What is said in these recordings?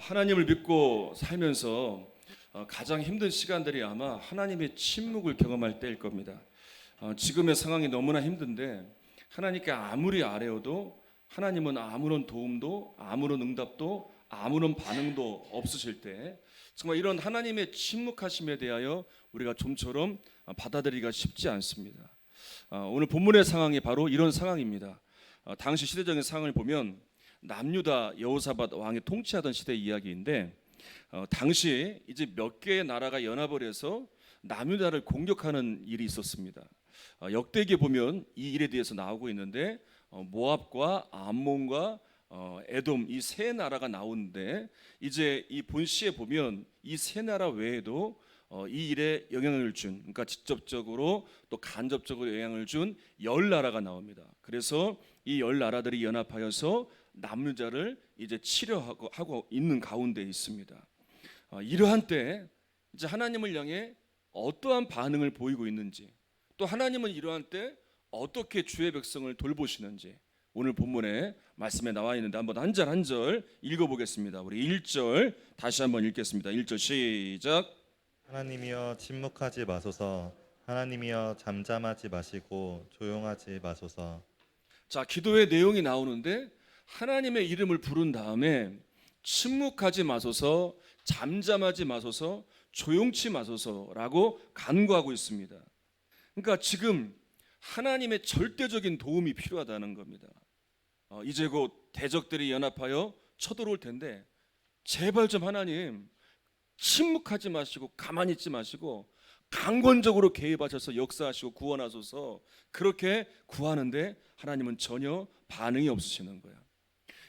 하나님을 믿고 살면서 가장 힘든 시간들이 아마 하나님의 침묵을 경험할 때일 겁니다. 지금의 상황이 너무나 힘든데 하나님께 아무리 아뢰어도 하나님은 아무런 도움도 아무런 응답도 아무런 반응도 없으실 때 정말 이런 하나님의 침묵하심에 대하여 우리가 좀처럼 받아들이기가 쉽지 않습니다. 오늘 본문의 상황이 바로 이런 상황입니다. 당시 시대적인 상황을 보면 남유다 여호사밧 왕이 통치하던 시대 이야기인데 당시 이제 몇 개의 나라가 연합을 해서 남유다를 공격하는 일이 있었습니다. 역대기에 보면 이 일에 대해서 나오고 있는데 모압과 암몬과 에돔 이 세 나라가 나오는데 이제 이 본시에 보면 이 세 나라 외에도 이 일에 영향을 준, 그러니까 직접적으로 또 간접적으로 영향을 준 10나라가 나옵니다. 그래서 이 10나라들이 연합하여서 남유다를 이제 치려하고 있는 가운데 있습니다. 이러한 때 이제 하나님을 향해 어떠한 반응을 보이고 있는지, 또 하나님은 이러한 때 어떻게 주의 백성을 돌보시는지 오늘 본문에 말씀에 나와 있는데 한번 한 절 한 절 읽어보겠습니다. 우리 1절 다시 한번 읽겠습니다. 1절 시작. 하나님이여 침묵하지 마소서. 하나님이여 잠잠하지 마시고 조용하지 마소서. 자, 기도의 내용이 나오는데 하나님의 이름을 부른 다음에 침묵하지 마소서, 잠잠하지 마소서, 조용치 마소서라고 간구하고 있습니다. 그러니까 지금 하나님의 절대적인 도움이 필요하다는 겁니다. 이제 곧 대적들이 연합하여 쳐들어올 텐데 제발 좀 하나님 침묵하지 마시고 가만히 있지 마시고 강권적으로 개입하셔서 역사하시고 구원하소서. 그렇게 구하는데 하나님은 전혀 반응이 없으시는 거야.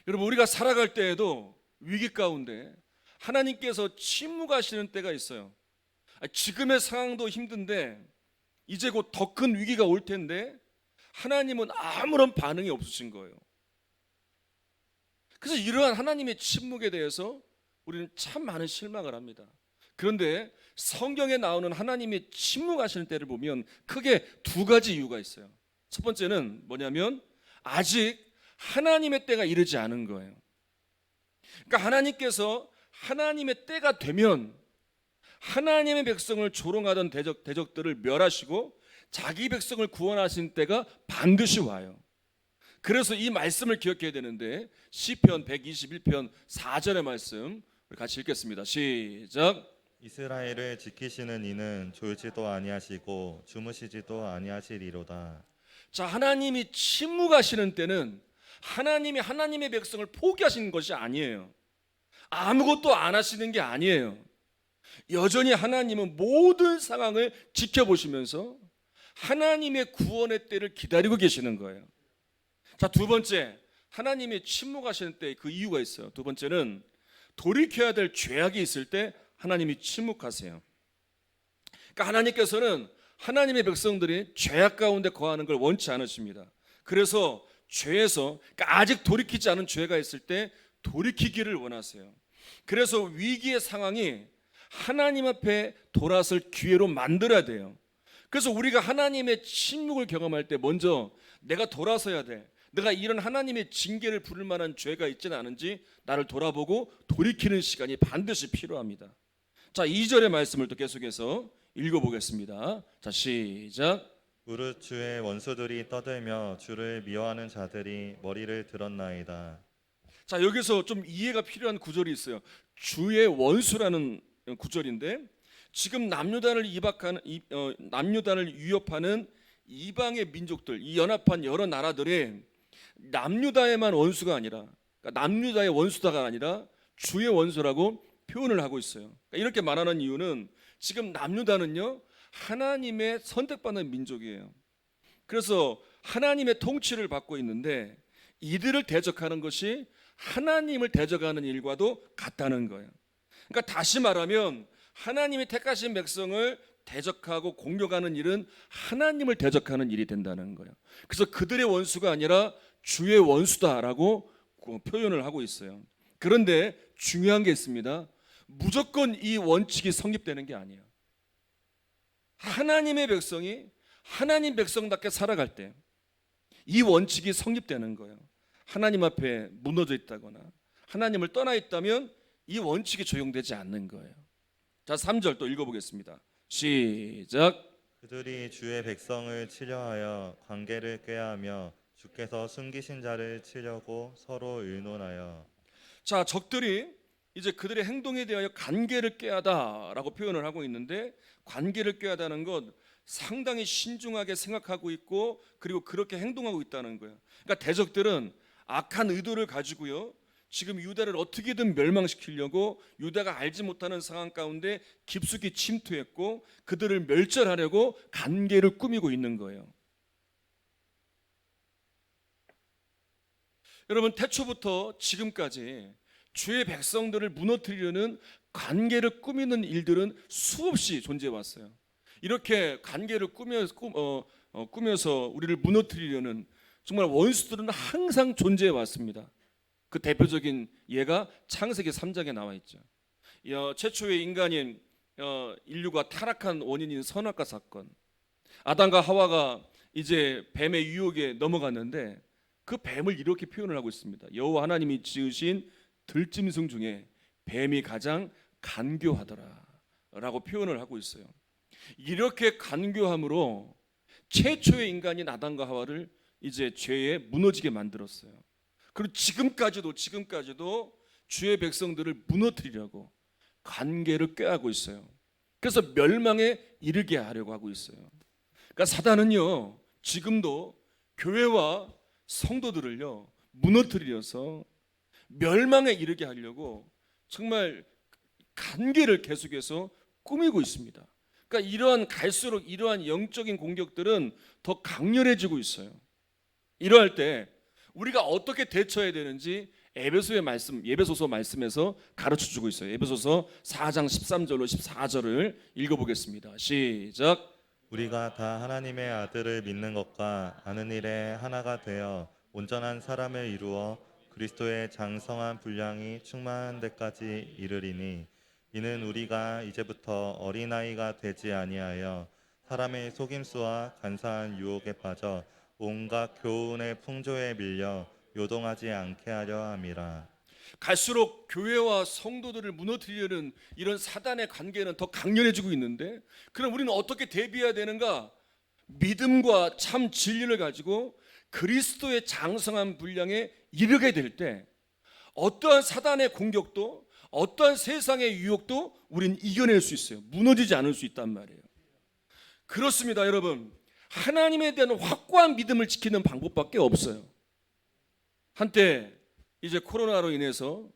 여러분, 우리가 살아갈 때에도 위기 가운데 하나님께서 침묵하시는 때가 있어요. 지금의 상황도 힘든데 이제 곧 더 큰 위기가 올 텐데 하나님은 아무런 반응이 없으신 거예요. 그래서 이러한 하나님의 침묵에 대해서 우리는 참 많은 실망을 합니다. 그런데 성경에 나오는 하나님의 침묵하시는 때를 보면 크게 두 가지 이유가 있어요. 첫 번째는 뭐냐면 아직 하나님의 때가 이르지 않은 거예요. 그러니까 하나님께서 하나님의 때가 되면 하나님의 백성을 조롱하던 대적들을 멸하시고 자기 백성을 구원하신 때가 반드시 와요. 그래서 이 말씀을 기억해야 되는데 시편 121편 4절의 말씀 우리 같이 읽겠습니다. 시작. 이스라엘을 지키시는 이는 졸지도 아니하시고 주무시지도 아니하시리로다. 자, 하나님이 침묵하시는 때는 하나님이 하나님의 백성을 포기하시는 것이 아니에요. 아무것도 안 하시는 게 아니에요. 여전히 하나님은 모든 상황을 지켜보시면서 하나님의 구원의 때를 기다리고 계시는 거예요. 자, 두 번째, 하나님이 침묵하시는 때 그 이유가 있어요. 두 번째는 돌이켜야 될 죄악이 있을 때 하나님이 침묵하세요. 그러니까 하나님께서는 하나님의 백성들이 죄악 가운데 거하는 걸 원치 않으십니다. 그래서 죄에서, 그러니까 아직 돌이키지 않은 죄가 있을 때 돌이키기를 원하세요. 그래서 위기의 상황이 하나님 앞에 돌아설 기회로 만들어야 돼요. 그래서 우리가 하나님의 침묵을 경험할 때 먼저 내가 돌아서야 돼. 내가 이런 하나님의 징계를 부를 만한 죄가 있지는 않은지 나를 돌아보고 돌이키는 시간이 반드시 필요합니다. 자, 2절의 말씀을 또 계속해서 읽어보겠습니다. 자, 시작. 무릇 주의 원수들이 떠들며 주를 미워하는 자들이 머리를 들었나이다. 자, 여기서 좀 이해가 필요한 구절이 있어요. 주의 원수라는 구절인데 지금 남유다를 남유다를 위협하는 이방의 민족들, 이 연합한 여러 나라들의 남유다에만 원수가 아니라, 그러니까 남유다의 원수다가 아니라 주의 원수라고 표현을 하고 있어요. 그러니까 이렇게 말하는 이유는 지금 남유다는요 하나님의 선택받는 민족이에요. 그래서 하나님의 통치를 받고 있는데 이들을 대적하는 것이 하나님을 대적하는 일과도 같다는 거예요. 그러니까 다시 말하면 하나님이 택하신 백성을 대적하고 공격하는 일은 하나님을 대적하는 일이 된다는 거예요. 그래서 그들의 원수가 아니라 주의 원수다라고 표현을 하고 있어요. 그런데 중요한 게 있습니다. 무조건 이 원칙이 성립되는 게 아니에요. 하나님의 백성이 하나님 백성답게 살아갈 때 이 원칙이 성립되는 거예요. 하나님 앞에 무너져 있다거나 하나님을 떠나 있다면 이 원칙이 적용되지 않는 거예요. 자, 3절 또 읽어보겠습니다. 시작. 그들이 주의 백성을 치려하여 관계를 꾀하며 주께서 숨기신 자를 치려고 서로 의논하여. 자, 적들이 이제 그들의 행동에 대하여 관계를 꾀하다라고 표현을 하고 있는데, 관계를 꾀하다는 것 상당히 신중하게 생각하고 있고 그리고 그렇게 행동하고 있다는 거예요. 그러니까 대적들은 악한 의도를 가지고요, 지금 유다를 어떻게든 멸망시키려고 유다가 알지 못하는 상황 가운데 깊숙이 침투했고 그들을 멸절하려고 관계를 꾸미고 있는 거예요. 여러분, 태초부터 지금까지 주의 백성들을 무너뜨리려는 관계를 꾸미는 일들은 수없이 존재해 왔어요. 이렇게 관계를 꾸며서 우리를 무너뜨리려는 정말 원수들은 항상 존재해 왔습니다. 그 대표적인 예가 창세기 3장에 나와 있죠. 최초의 인간인 인류가 타락한 원인인 선악과 사건. 아담과 하와가 이제 뱀의 유혹에 넘어갔는데 그 뱀을 이렇게 표현을 하고 있습니다. 여호와 하나님이 지으신 들짐승 중에 뱀이 가장 간교하더라 라고 표현을 하고 있어요. 이렇게 간교함으로 최초의 인간인 아담과 하와를 이제 죄에 무너지게 만들었어요. 그리고 지금까지도 주의 백성들을 무너뜨리려고 관계를 꾀하고 있어요. 그래서 멸망에 이르게 하려고 하고 있어요. 그러니까 사단은요, 지금도 교회와 성도들을요 무너뜨려서 멸망에 이르게 하려고 정말 관계를 계속해서 꾸미고 있습니다. 그러니까 갈수록 이러한 영적인 공격들은 더 강렬해지고 있어요. 이러할 때 우리가 어떻게 대처해야 되는지 예배소서 말씀에서 가르쳐주고 있어요. 예배소서 4장 13절로 14절을 읽어보겠습니다. 시작. 우리가 다 하나님의 아들을 믿는 것과 아는 일에 하나가 되어 온전한 사람을 이루어 그리스도의 장성한 분량이 충만한 데까지 이르리니, 이는 우리가 이제부터 어린아이가 되지 아니하여 사람의 속임수와 간사한 유혹에 빠져 온갖 교훈의 풍조에 밀려 요동하지 않게 하려 함이라. 갈수록 교회와 성도들을 무너뜨리려는 이런 사단의 관계는 더 강렬해지고 있는데, 그럼 우리는 어떻게 대비해야 되는가? 믿음과 참 진리를 가지고 그리스도의 장성한 분량에 이르게 될 때 어떠한 사단의 공격도 어떠한 세상의 유혹도 우리는 이겨낼 수 있어요. 무너지지 않을 수 있단 말이에요. 그렇습니다, 여러분. 하나님에 대한 확고한 믿음을 지키는 방법밖에 없어요. 한때 이제 코로나로 인해서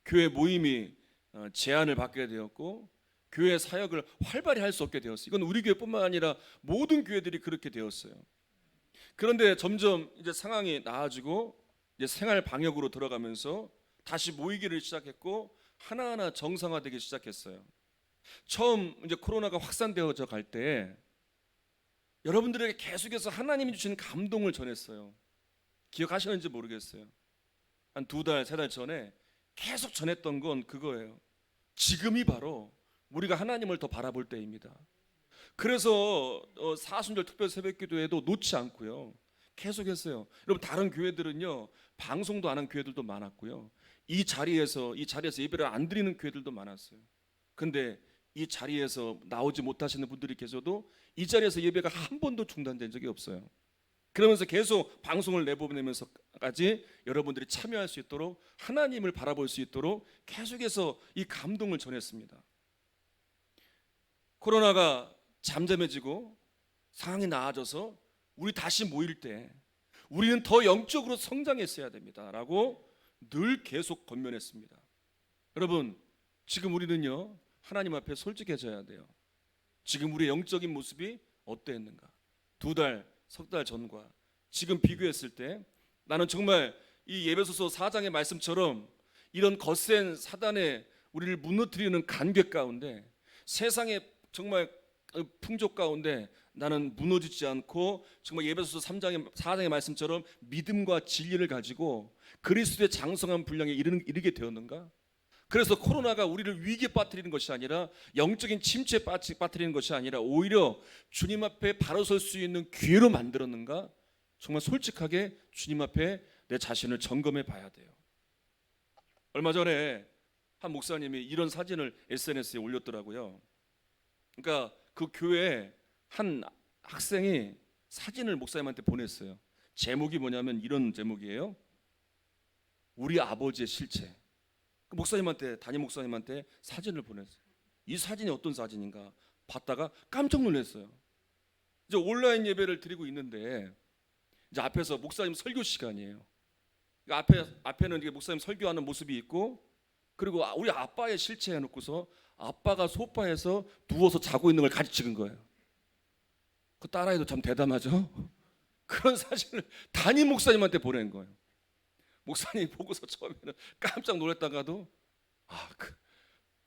교회 모임이 제한을 받게 되었고 교회 사역을 활발히 할 수 없게 되었어요. 이건 우리 교회뿐만 아니라 모든 교회들이 그렇게 되었어요. 그런데 점점 이제 상황이 나아지고 이제 생활 방역으로 들어가면서 다시 모이기를 시작했고 하나하나 정상화되기 시작했어요. 처음 이제 코로나가 확산되어져 갈 때 여러분들에게 계속해서 하나님이 주신 감동을 전했어요. 기억하시는지 모르겠어요. 한 2달, 3달 전에 계속 전했던 건 그거예요. 지금이 바로 우리가 하나님을 더 바라볼 때입니다. 그래서 사순절 특별 새벽기도에도 놓지 않고요, 계속했어요. 여러분, 다른 교회들은요 방송도 안 한 교회들도 많았고요, 이 자리에서 예배를 안 드리는 교회들도 많았어요. 근데 이 자리에서 나오지 못하시는 분들이 계셔도 이 자리에서 예배가 한 번도 중단된 적이 없어요. 그러면서 계속 방송을 내보내면서까지 여러분들이 참여할 수 있도록, 하나님을 바라볼 수 있도록 계속해서 이 감동을 전했습니다. 코로나가 잠잠해지고 상황이 나아져서 우리 다시 모일 때 우리는 더 영적으로 성장했어야 됩니다라고 늘 계속 권면했습니다. 여러분, 지금 우리는요 하나님 앞에 솔직해져야 돼요. 지금 우리의 영적인 모습이 어떠했는가? 2달, 석 달 전과 지금 비교했을 때 나는 정말 이 예배소서 4장의 말씀처럼 이런 거센 사단의 우리를 무너뜨리는 관계 가운데, 세상의 정말 풍조 가운데 나는 무너지지 않고 정말 예배소서 4장의 말씀처럼 믿음과 진리를 가지고 그리스도의 장성한 분량에 이르게 되었는가? 그래서 코로나가 우리를 위기에 빠뜨리는 것이 아니라, 영적인 침체에 빠뜨리는 것이 아니라 오히려 주님 앞에 바로 설 수 있는 기회로 만들었는가? 정말 솔직하게 주님 앞에 내 자신을 점검해 봐야 돼요. 얼마 전에 한 목사님이 이런 사진을 SNS에 올렸더라고요. 그러니까 그 교회 한 학생이 사진을 목사님한테 보냈어요. 제목이 뭐냐면 이런 제목이에요. 우리 아버지의 실체. 그 목사님한테, 담임 목사님한테 사진을 보냈어요. 이 사진이 어떤 사진인가 봤다가 깜짝 놀랐어요. 이제 온라인 예배를 드리고 있는데 이제 앞에서 목사님 설교 시간이에요. 앞에는 이게 목사님 설교하는 모습이 있고, 그리고 우리 아빠의 실체 해놓고서 아빠가 소파에서 누워서 자고 있는 걸 같이 찍은 거예요. 그 딸아이도 참 대담하죠. 그런 사진을 담임 목사님한테 보낸 거예요. 목사님이 보고서 처음에는 깜짝 놀랐다가도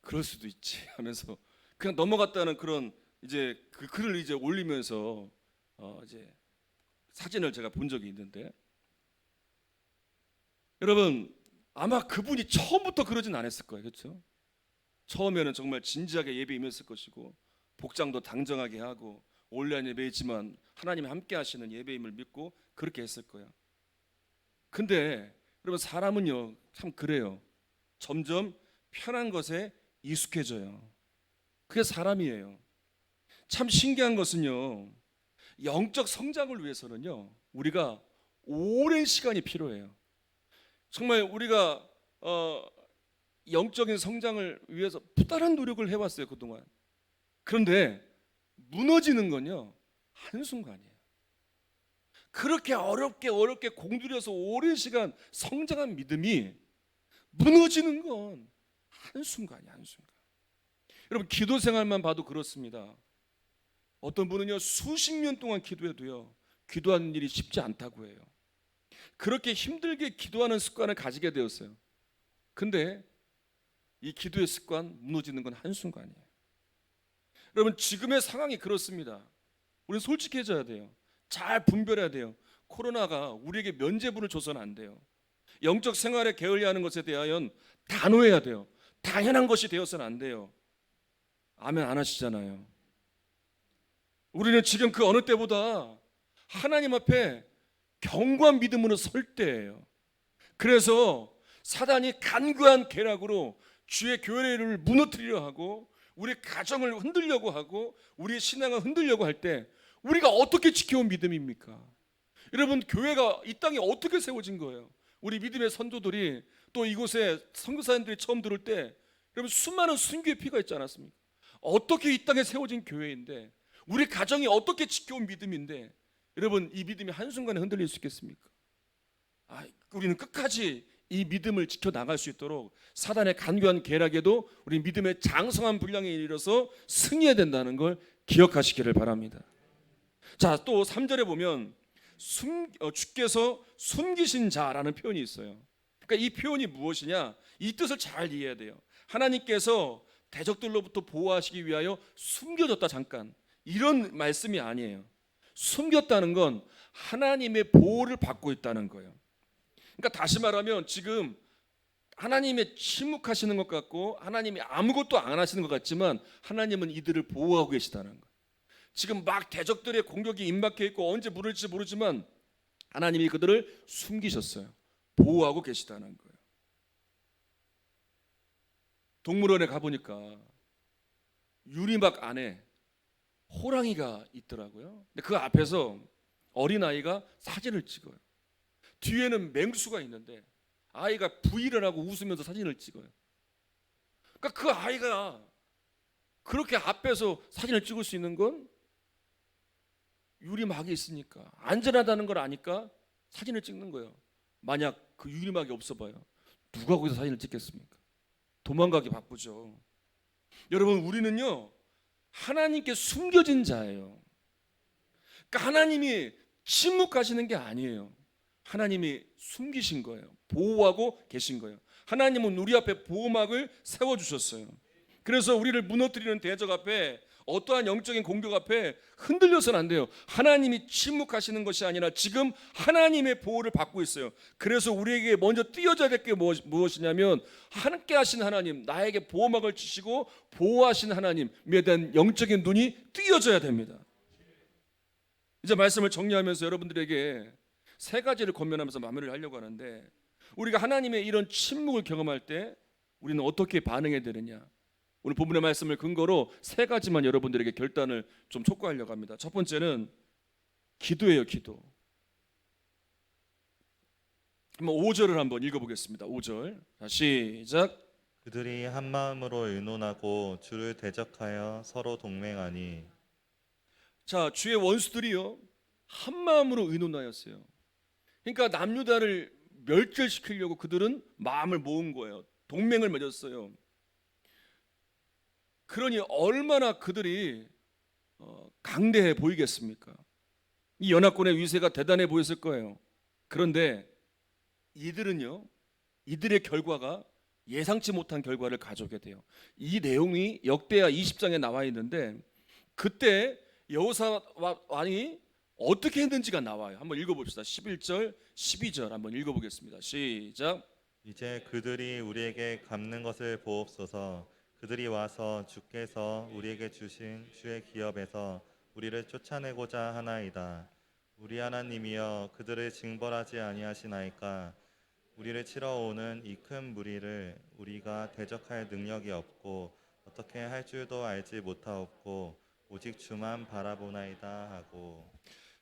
그럴 수도 있지 하면서 그냥 넘어갔다는 그런 이제 그 글을 이제 올리면서 이제 사진을 제가 본 적이 있는데, 여러분 아마 그분이 처음부터 그러진 않았을 거예요. 그렇죠? 처음에는 정말 진지하게 예배 임했을 것이고 복장도 당정하게 하고 온라인 예배이지만 하나님이 함께 하시는 예배임을 믿고 그렇게 했을 거예요. 근데 여러분 사람은요 참 그래요. 점점 편한 것에 익숙해져요. 그게 사람이에요. 참 신기한 것은요, 영적 성장을 위해서는요 우리가 오랜 시간이 필요해요. 정말 우리가 영적인 성장을 위해서 부단한 노력을 해왔어요 그동안. 그런데 무너지는 건요 한순간이에요. 그렇게 어렵게 공들여서 오랜 시간 성장한 믿음이 무너지는 건 한순간이에요, 한순간. 여러분 기도 생활만 봐도 그렇습니다. 어떤 분은요 수십 년 동안 기도해도요 기도하는 일이 쉽지 않다고 해요. 그렇게 힘들게 기도하는 습관을 가지게 되었어요. 근데 이 기도의 습관 무너지는 건 한순간이에요. 여러분 지금의 상황이 그렇습니다. 우리는 솔직해져야 돼요. 잘 분별해야 돼요. 코로나가 우리에게 면죄부를 줘서는 안 돼요. 영적 생활에 게을리하는 것에 대하여 단호해야 돼요. 당연한 것이 되어서는 안 돼요. 아멘 안 하시잖아요. 우리는 지금 그 어느 때보다 하나님 앞에 견고한 믿음으로 설 때예요. 그래서 사단이 간교한 계략으로 주의 교회를 무너뜨리려 하고 우리 가정을 흔들려고 하고 우리의 신앙을 흔들려고 할 때 우리가 어떻게 지켜온 믿음입니까? 여러분 교회가 이 땅에 어떻게 세워진 거예요? 우리 믿음의 선조들이 또 이곳에 선교사님들이 처음 들을 때 여러분 수많은 순교의 피가 있지 않았습니까? 어떻게 이 땅에 세워진 교회인데 우리 가정이 어떻게 지켜온 믿음인데 여러분 이 믿음이 한순간에 흔들릴 수 있겠습니까? 우리는 끝까지 이 믿음을 지켜나갈 수 있도록 사단의 간교한 계략에도 우리 믿음의 장성한 분량에 이르러서 승리해야 된다는 걸 기억하시기를 바랍니다. 자, 또 3절에 보면 주께서 숨기신 자라는 표현이 있어요. 그러니까 이 표현이 무엇이냐? 이 뜻을 잘 이해해야 돼요. 하나님께서 대적들로부터 보호하시기 위하여 숨겨졌다 잠깐 이런 말씀이 아니에요. 숨겼다는 건 하나님의 보호를 받고 있다는 거예요. 그러니까 다시 말하면 지금 하나님의 침묵하시는 것 같고 하나님이 아무것도 안 하시는 것 같지만 하나님은 이들을 보호하고 계시다는 거예요. 지금 막 대적들의 공격이 임박해 있고 언제 물을지 모르지만 하나님이 그들을 숨기셨어요. 보호하고 계시다는 거예요. 동물원에 가보니까 유리막 안에 호랑이가 있더라고요. 근데 그 앞에서 어린아이가 사진을 찍어요. 뒤에는 맹수가 있는데 아이가 V를 하고 웃으면서 사진을 찍어요. 그러니까 그 아이가 그렇게 앞에서 사진을 찍을 수 있는 건 유리막이 있으니까 안전하다는 걸 아니까 사진을 찍는 거예요. 만약 그 유리막이 없어봐요. 누가 거기서 사진을 찍겠습니까? 도망가기 바쁘죠. 여러분 우리는요 하나님께 숨겨진 자예요. 그러니까 하나님이 침묵하시는 게 아니에요. 하나님이 숨기신 거예요. 보호하고 계신 거예요. 하나님은 우리 앞에 보호막을 세워주셨어요. 그래서 우리를 무너뜨리는 대적 앞에 어떠한 영적인 공격 앞에 흔들려서는 안 돼요. 하나님이 침묵하시는 것이 아니라 지금 하나님의 보호를 받고 있어요. 그래서 우리에게 먼저 띄어져야 될 게 무엇이냐면 함께 하신 하나님, 나에게 보호막을 치시고 보호하신 하나님에 대한 영적인 눈이 띄어져야 됩니다. 이제 말씀을 정리하면서 여러분들에게 세 가지를 권면하면서 마무리를 하려고 하는데, 우리가 하나님의 이런 침묵을 경험할 때 우리는 어떻게 반응해야 되느냐? 오늘 본문의 말씀을 근거로 세 가지만 여러분들에게 결단을 좀 촉구하려고 합니다. 첫 번째는 기도예요, 기도. 한번 5절을 한번 읽어보겠습니다. 5절. 자, 시작. 그들이 한 마음으로 의논하고 주를 대적하여 서로 동맹하니. 자, 주의 원수들이요 한 마음으로 의논하였어요. 그러니까 남유다를 멸절시키려고 그들은 마음을 모은 거예요. 동맹을 맺었어요. 그러니 얼마나 그들이 강대해 보이겠습니까? 이 연합군의 위세가 대단해 보였을 거예요. 그런데 이들은요, 이들의 결과가 예상치 못한 결과를 가져오게 돼요. 이 내용이 역대하 20장에 나와 있는데 그때 여호사밧이 어떻게 했는지가 나와요. 한번 읽어봅시다. 11절, 12절 한번 읽어보겠습니다. 시작. 이제 그들이 우리에게 갚는 것을 보옵소서. 그들이 와서 주께서 우리에게 주신 주의 기업에서 우리를 쫓아내고자 하나이다. 우리 하나님이여 그들을 징벌하지 아니하시나이까. 우리를 치러 오는 이 큰 무리를 우리가 대적할 능력이 없고 어떻게 할 줄도 알지 못하옵고 오직 주만 바라보나이다 하고.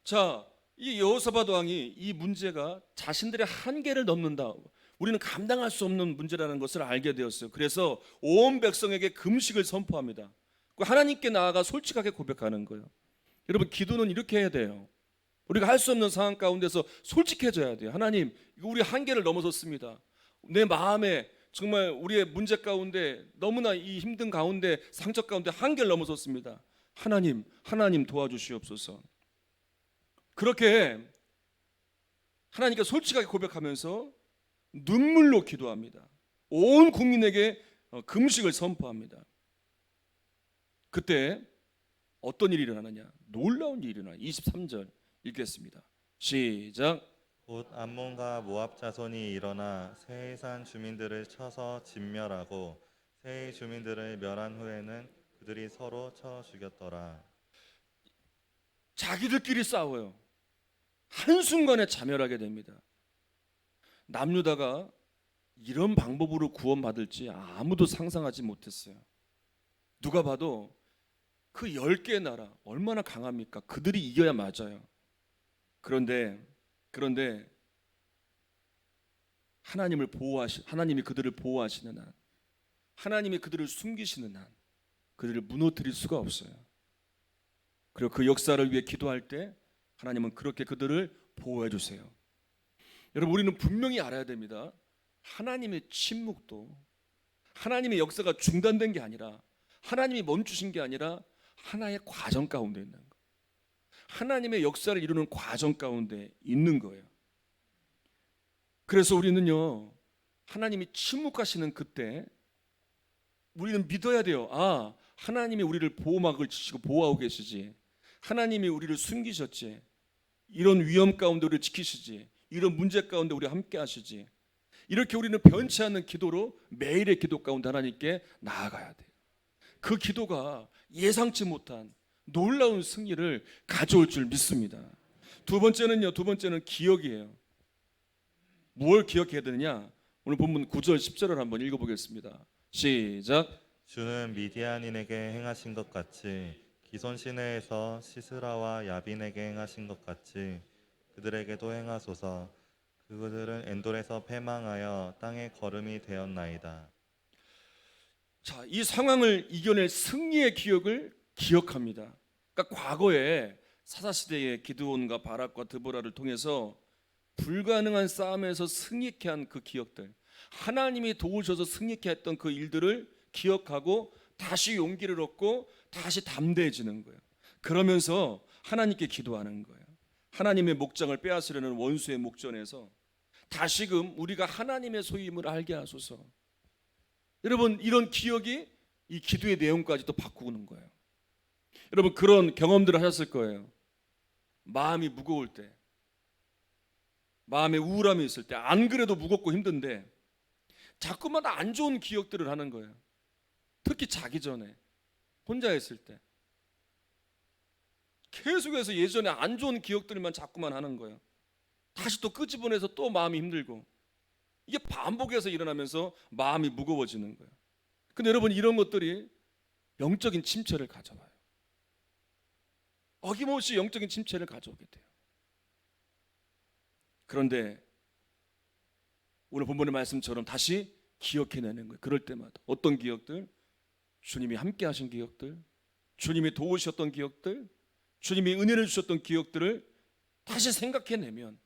자, 이 여호사밧 왕이 이 문제가 자신들의 한계를 넘는다. 우리는 감당할 수 없는 문제라는 것을 알게 되었어요. 그래서 온 백성에게 금식을 선포합니다. 하나님께 나아가 솔직하게 고백하는 거예요. 여러분, 기도는 이렇게 해야 돼요. 우리가 할 수 없는 상황 가운데서 솔직해져야 돼요. 하나님, 이거 우리 한계를 넘어섰습니다. 내 마음에 정말 우리의 문제 가운데 너무나 이 힘든 가운데 상처 가운데 한계를 넘어섰습니다. 하나님 도와주시옵소서. 그렇게 하나님께 솔직하게 고백하면서 눈물로 기도합니다. 온 국민에게 금식을 선포합니다. 그때 어떤 일이 일어나느냐? 놀라운 일이 일어나요. 23절 읽겠습니다. 시작. 곧 암몬과 모압 자손이 일어나 세이산 주민들을 쳐서 진멸하고 세이 주민들을 멸한 후에는 그들이 서로 쳐 죽였더라. 자기들끼리 싸워요. 한순간에 자멸하게 됩니다. 남유다가 이런 방법으로 구원받을지 아무도 상상하지 못했어요. 누가 봐도 그 10개의 나라 얼마나 강합니까? 그들이 이겨야 맞아요. 그런데 하나님이 그들을 보호하시는 한, 하나님이 그들을 숨기시는 한 그들을 무너뜨릴 수가 없어요. 그리고 그 역사를 위해 기도할 때 하나님은 그렇게 그들을 보호해 주세요. 여러분, 우리는 분명히 알아야 됩니다. 하나님의 침묵도 하나님의 역사가 중단된 게 아니라 하나님이 멈추신 게 아니라 하나의 과정 가운데 있는 거예요. 하나님의 역사를 이루는 과정 가운데 있는 거예요. 그래서 우리는요, 하나님이 침묵하시는 그때 우리는 믿어야 돼요. 아, 하나님이 우리를 보호막을 치시고 보호하고 계시지. 하나님이 우리를 숨기셨지. 이런 위험 가운데 우리를 지키시지. 이런 문제 가운데 우리 함께 하시지. 이렇게 우리는 변치 않는 기도로 매일의 기도 가운데 하나님께 나아가야 돼요. 그 기도가 예상치 못한 놀라운 승리를 가져올 줄 믿습니다. 두 번째는 기억이에요. 뭘 기억해야 되느냐? 오늘 본문 9절 10절을 한번 읽어보겠습니다. 시작. 주는 미디안인에게 행하신 것 같이 기손 시내에서 시스라와 야빈에게 행하신 것 같이 그들에게도 행하소서. 그들은 엔돌에서 패망하여 땅의 거름이 되었나이다. 자, 이 상황을 이겨낼 승리의 기억을 기억합니다. 그러니까 과거에 사사시대의 기드온과 바락과 드보라를 통해서 불가능한 싸움에서 승리케 한 그 기억들, 하나님이 도우셔서 승리케 했던 그 일들을 기억하고 다시 용기를 얻고 다시 담대해지는 거예요. 그러면서 하나님께 기도하는 거예요. 하나님의 목장을 빼앗으려는 원수의 목전에서 다시금 우리가 하나님의 소임을 알게 하소서. 여러분, 이런 기억이 이 기도의 내용까지도 바꾸는 거예요. 여러분, 그런 경험들을 하셨을 거예요. 마음이 무거울 때, 마음에 우울함이 있을 때, 안 그래도 무겁고 힘든데 자꾸만 안 좋은 기억들을 하는 거예요. 특히 자기 전에, 혼자 있을 때 계속해서 예전에 안 좋은 기억들만 자꾸만 하는 거예요. 다시 또 끄집어내서 또 마음이 힘들고, 이게 반복해서 일어나면서 마음이 무거워지는 거예요. 근데 여러분, 이런 것들이 영적인 침체를 가져와요. 어김없이 영적인 침체를 가져오게 돼요. 그런데 오늘 본문의 말씀처럼 다시 기억해내는 거예요. 그럴 때마다 어떤 기억들? 주님이 함께 하신 기억들, 주님이 도우셨던 기억들, 주님이 은혜를 주셨던 기억들을 다시 생각해내면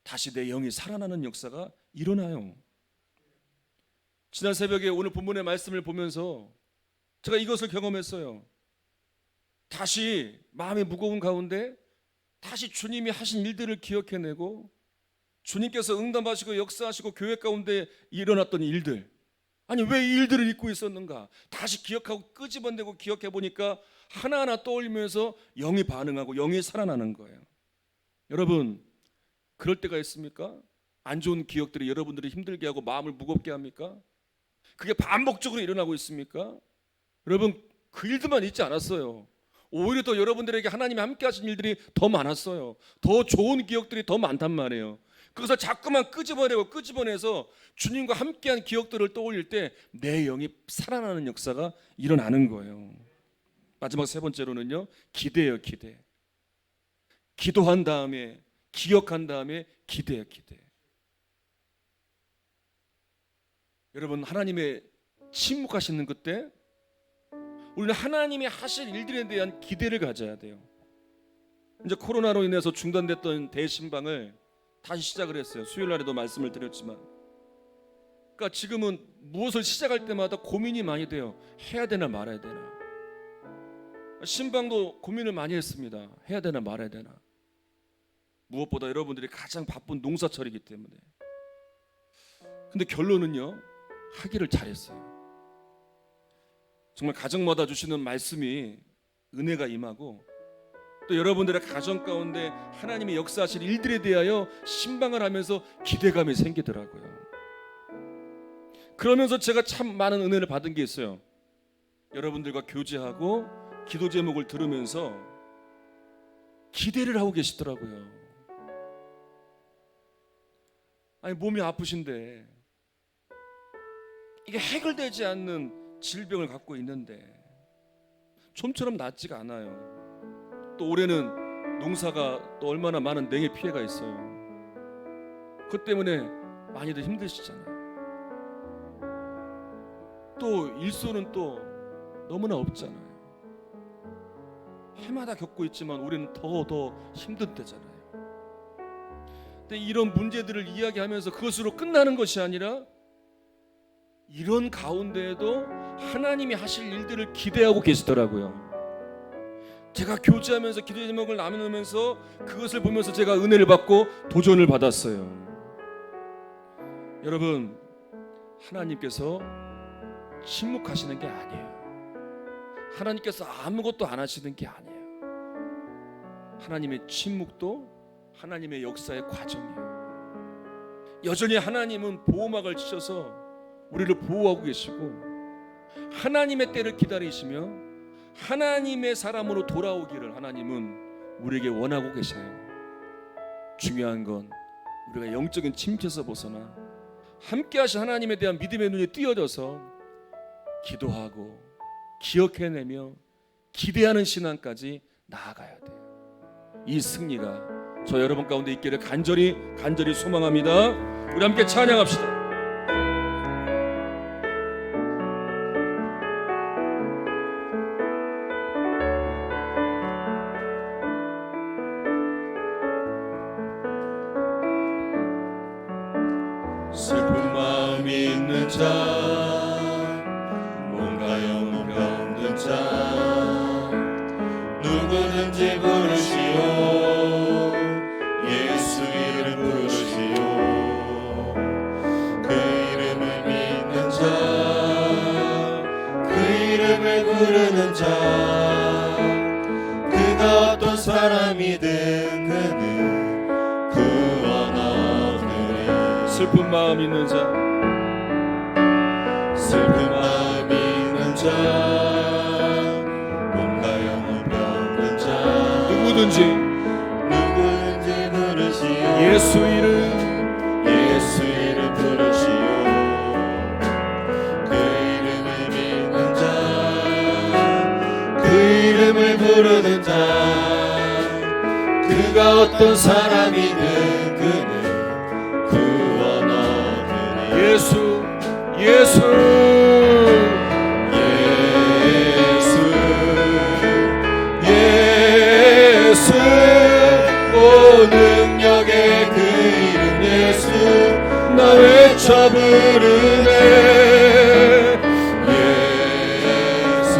다시 내 영이 살아나는 역사가 일어나요. 지난 새벽에 오늘 본문의 말씀을 보면서 제가 이것을 경험했어요. 다시 마음이 무거운 가운데 다시 주님이 하신 일들을 기억해내고 주님께서 응답하시고 역사하시고 교회 가운데 일어났던 일들, 아니 왜 이 일들을 잊고 있었는가 다시 기억하고 끄집어내고 기억해 보니까 하나하나 떠올리면서 영이 반응하고 영이 살아나는 거예요. 여러분, 그럴 때가 있습니까? 안 좋은 기억들이 여러분들을 힘들게 하고 마음을 무겁게 합니까? 그게 반복적으로 일어나고 있습니까? 여러분, 그 일들만 있지 않았어요. 오히려 더 여러분들에게 하나님이 함께 하신 일들이 더 많았어요. 더 좋은 기억들이 더 많단 말이에요. 그래서 자꾸만 끄집어내서 주님과 함께한 기억들을 떠올릴 때 내 영이 살아나는 역사가 일어나는 거예요. 마지막 세 번째로는요, 기대예요. 기대. 기도한 다음에 기억한 다음에 기대예요. 기대. 여러분, 하나님의 침묵하시는 그때 우리는 하나님이 하실 일들에 대한 기대를 가져야 돼요. 이제 코로나로 인해서 중단됐던 대신방을 다시 시작을 했어요. 수요일 날에도 말씀을 드렸지만, 그러니까 지금은 무엇을 시작할 때마다 고민이 많이 돼요. 해야 되나 말아야 되나. 신방도 고민을 많이 했습니다. 해야 되나 말아야 되나. 무엇보다 여러분들이 가장 바쁜 농사철이기 때문에. 근데 결론은요, 하기를 잘했어요. 정말 가정마다 주시는 말씀이 은혜가 임하고 또 여러분들의 가정 가운데 하나님의 역사하실 일들에 대하여 신방을 하면서 기대감이 생기더라고요. 그러면서 제가 참 많은 은혜를 받은 게 있어요. 여러분들과 교제하고 기도 제목을 들으면서 기대를 하고 계시더라고요. 아니, 몸이 아프신데 이게 해결되지 않는 질병을 갖고 있는데 좀처럼 낫지가 않아요. 또 올해는 농사가 또 얼마나 많은 냉해 피해가 있어요. 그 때문에 많이들 힘드시잖아요. 또 일손은 또 너무나 없잖아요. 해마다 겪고 있지만 우리는 더 힘든 때잖아요. 근데 이런 문제들을 이야기하면서 그것으로 끝나는 것이 아니라 이런 가운데에도 하나님이 하실 일들을 기대하고 계시더라고요. 제가 교제하면서 기도 제목을 나누면서 그것을 보면서 제가 은혜를 받고 도전을 받았어요. 여러분, 하나님께서 침묵하시는 게 아니에요. 하나님께서 아무것도 안 하시는 게 아니에요. 하나님의 침묵도 하나님의 역사의 과정이에요. 여전히 하나님은 보호막을 치셔서 우리를 보호하고 계시고 하나님의 때를 기다리시며 하나님의 사람으로 돌아오기를 하나님은 우리에게 원하고 계셔요. 중요한 건 우리가 영적인 침체에서 벗어나 함께 하신 하나님에 대한 믿음의 눈이 띄어져서 기도하고 기억해내며 기대하는 신앙까지 나아가야 돼요. 이 승리가 저 여러분 가운데 있기를 간절히 소망합니다. 우리 함께 찬양합시다. 슬픈 마음이 있는 자, 몸과 영혼 병든 자, 누구든지 부르시오. 예수 이름 부르시오. 그 이름을 믿는 자, 그 이름을 부르는 자, 그가 어떤 사람이든 그는 구원하느니. 슬픈 마음 있는 자, 슬픈 마음 있는 자, 몸과 영혼 병든 자, 누구든지 부르시오. 예수 이름 예수 부르는 자 그가 어떤 사람이든 그는 구원 얻으리 예수 예수 예수 오 능력의 그 이름 예수 나 외쳐 부르네 예수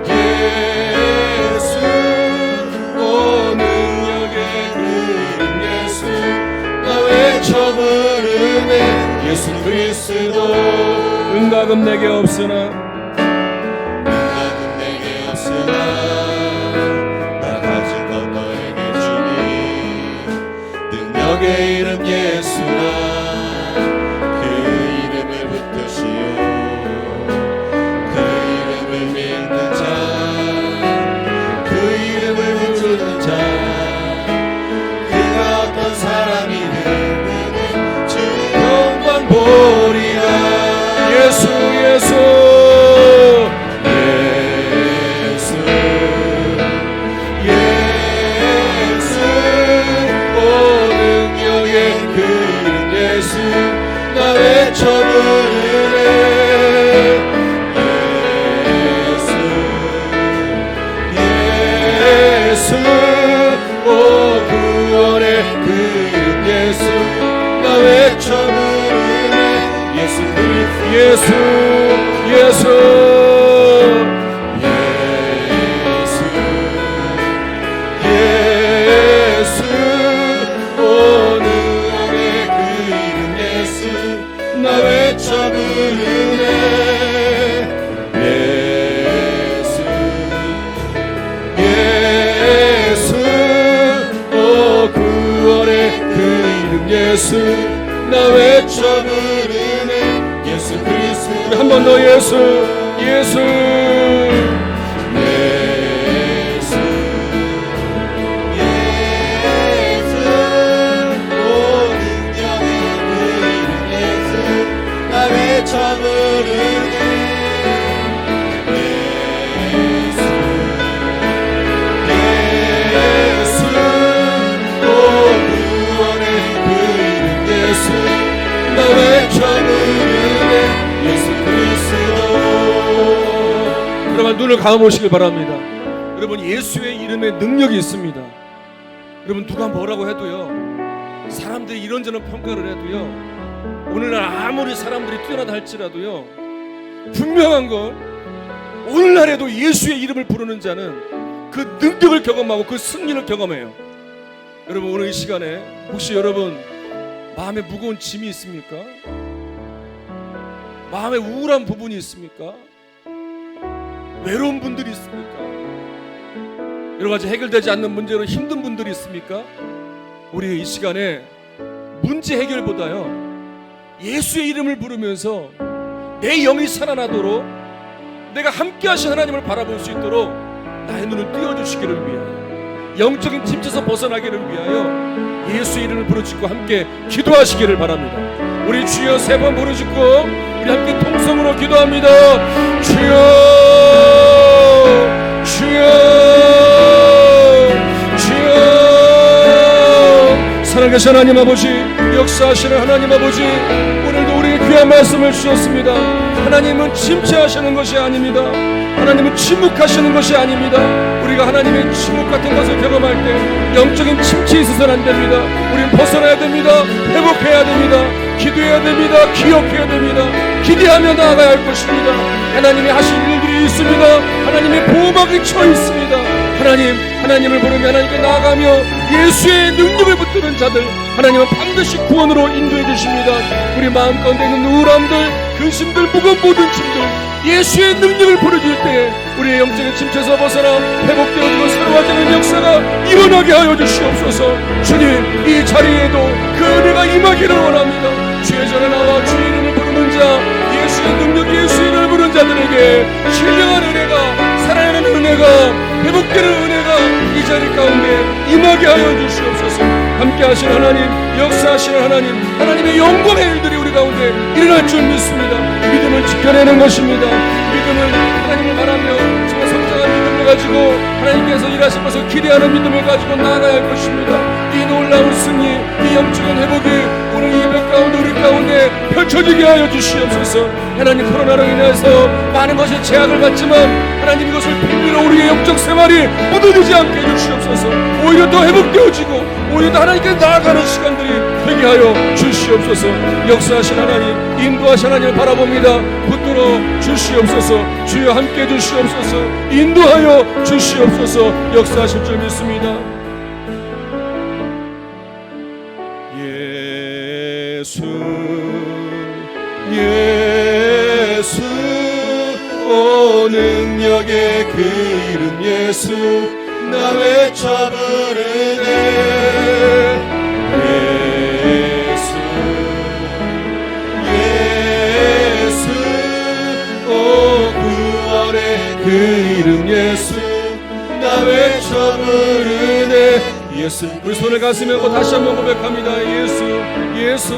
예수 오 능력의 그 이름 예수 나 외쳐 부르네 예수 그리스도 응답은 내게 없으나 나 가진 것 너에게 주니 능력의 이름 예수라 그 이름을 붙드시오 그 이름을 믿는 자 그 이름을 부르는 자 그가 어떤 사람이든 그는 주 영광 보리라 예수 예수 나 외쳐 부르네 예수 예수 오 구원의 그 이름 예수 나 외쳐 부르네 예수 그리스도 예수 예수 예수 오 능력의 그 이름 예수 나 외쳐 부르네 예수 예수 오 구원의 그 이름 예수 나 외쳐 부르네 예수 그리스도 한 번 더 예수 예수 예수 예수 오 능력의 그 이름 예수 나 외쳐 부르네 예수 예수 오 구원의 그 이름 예수 나 외쳐 부르네 예수 그리스도 여러분 눈을 감아보시기 바랍니다. 여러분 예수의 이름에 능력이 있습니다. 여러분 누가 뭐라고 해도요 사람들이 이런저런 평가를 해도요 오늘날 아무리 사람들이 뛰어나다 할지라도요 분명한 건 오늘날에도 예수의 이름을 부르는 자는 그 능력을 경험하고 그 승리를 경험해요. 여러분 오늘 이 시간에 혹시 여러분 마음에 무거운 짐이 있습니까? 마음에 우울한 부분이 있습니까? 외로운 분들이 있습니까? 여러 가지 해결되지 않는 문제로 힘든 분들이 있습니까? 우리 이 시간에 문제 해결보다요 예수의 이름을 부르면서 내 영이 살아나도록 내가 함께 하신 하나님을 바라볼 수 있도록 나의 눈을 띄워주시기를 위하여 영적인 침체에서 벗어나기를 위하여 예수의 이름을 부르짖고 함께 기도하시기를 바랍니다. 우리 주여 세 번 부르짖고 우리 함께 통성으로 기도합니다. 주여 주여 주여 살아계신 하나님 아버지 역사하시는 하나님 아버지 오늘도 우리에게 귀한 말씀을 주셨습니다. 하나님은 침체하시는 것이 아닙니다. 하나님은 침묵하시는 것이 아닙니다. 우리가 하나님의 침묵 같은 것을 경험할 때 영적인 침체에 있어서는 안 됩니다. 우리는 벗어나야 됩니다. 회복해야 됩니다. 기도해야 됩니다. 기억해야 됩니다. 기대하며 나아가야 할 것입니다. 하나님이 하실 일들이 있습니다. 하나님의 보호막이 쳐 있습니다. 하나님을 부르며 하나님께 나아가며 예수의 능력을 붙드는 자들 하나님은 반드시 구원으로 인도해 주십니다. 우리 마음 가운데 있는 우울함들 근심들 무거운 모든 짐들 예수의 능력을 부르짖을 때 우리의 영적인 침체에서 벗어나 회복되어지고 새로워지는 역사가 일어나게 하여 주시옵소서. 주님 이 자리에도 그 은혜가 임하기를 원합니다. 주의 전에 나와 주의 이름을 부르는 자 예수의 능력 예수의 이름을 부르는 자들에게 신령한 은혜가 살아나는 은혜가 회복되는 은혜가 이 자리 가운데 임하게 하여 주시옵소서. 함께 하신 하나님 역사하시는 하나님의 영광의 일들이 우리 가운데 일어날 줄 믿습니다. 믿음을 지켜내는 것입니다. 믿음을 하나님을 바라며 정말 성장한 믿음을 가지고 하나님께서 일하실 것을 기대하는 믿음을 가지고 나아가야 할 것입니다. 이 놀라운 승리, 이 영적인 회복이 오늘 예배 가운데 우리 가운데 펼쳐지게 하여 주시옵소서. 하나님, 코로나로 인해서 많은 것이 제약을 받지만 하나님, 이것을 빌미로 우리의 영적 생활이 무너지지 않게 해주시옵소서. 오히려 더 회복되어지고 오히려 더 하나님께 나아가는 시간들이 되게 하여 주시옵소서. 역사하신 하나님, 인도하신 하나님을 바라봅니다. 붙들어 주시옵소서. 주여 함께 주시옵소서. 인도하여 주시옵소서. 역사하실 줄 믿습니다. 예수 예수 오 능력의 그 이름 예수 나 외쳐 부르네 예수 예수 오 구원의 그 이름 예수 나 외쳐 부르네 예수. 우리 손을 가슴에 얹고 다시 한번 고백합니다. 예수 예수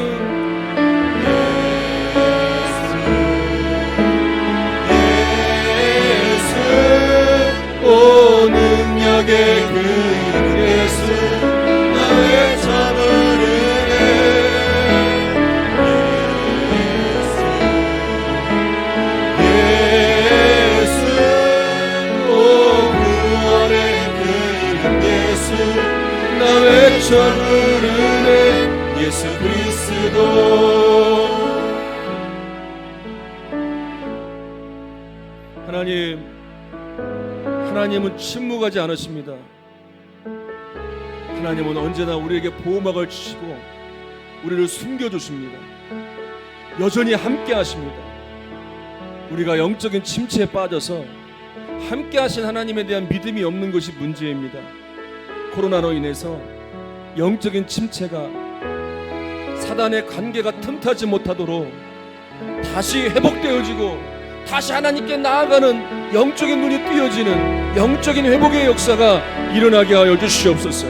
오 능력의 그 이름 예수 나 외쳐 부르네 예수 오 구원의 그 이름 예수 나 외쳐 부르네 예수 그리스도. 하나님은 침묵하지 않으십니다. 하나님은 언제나 우리에게 보호막을 치시고 우리를 숨겨주십니다. 여전히 함께 하십니다. 우리가 영적인 침체에 빠져서 함께 하신 하나님에 대한 믿음이 없는 것이 문제입니다. 코로나로 인해서 영적인 침체가 사단의 관계가 틈타지 못하도록 다시 회복되어지고 다시 하나님께 나아가는 영적인 눈이 띄어지는 영적인 회복의 역사가 일어나게 하여 주시옵소서.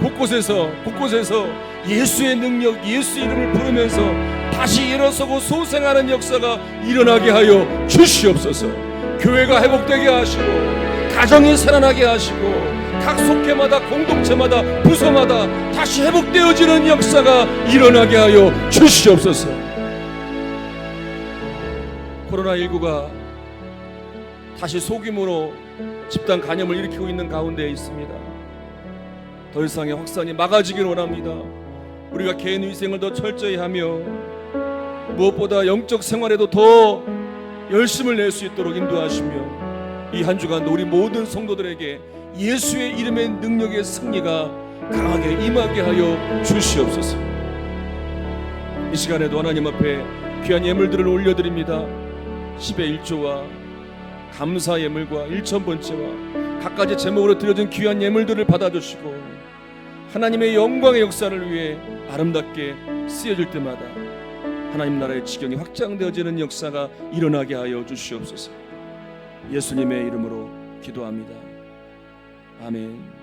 곳곳에서 예수의 능력, 예수 이름을 부르면서 다시 일어서고 소생하는 역사가 일어나게 하여 주시옵소서. 교회가 회복되게 하시고 가정이 살아나게 하시고 각 속회마다 공동체마다 부서마다 다시 회복되어지는 역사가 일어나게 하여 주시옵소서. 코로나19가 다시 소규모로 집단 감염을 일으키고 있는 가운데에 있습니다. 더 이상의 확산이 막아지길 원합니다. 우리가 개인 위생을 더 철저히 하며 무엇보다 영적 생활에도 더 열심을 낼 수 있도록 인도하시며 이 한 주간도 우리 모든 성도들에게 예수의 이름의 능력의 승리가 강하게 임하게 하여 주시옵소서. 이 시간에도 하나님 앞에 귀한 예물들을 올려드립니다. 10의 1조와 감사 예물과 1,000번째와 각가지 제목으로 드려진 귀한 예물들을 받아주시고 하나님의 영광의 역사를 위해 아름답게 쓰여질 때마다 하나님 나라의 지경이 확장되어지는 역사가 일어나게 하여 주시옵소서. 예수님의 이름으로 기도합니다. 아멘.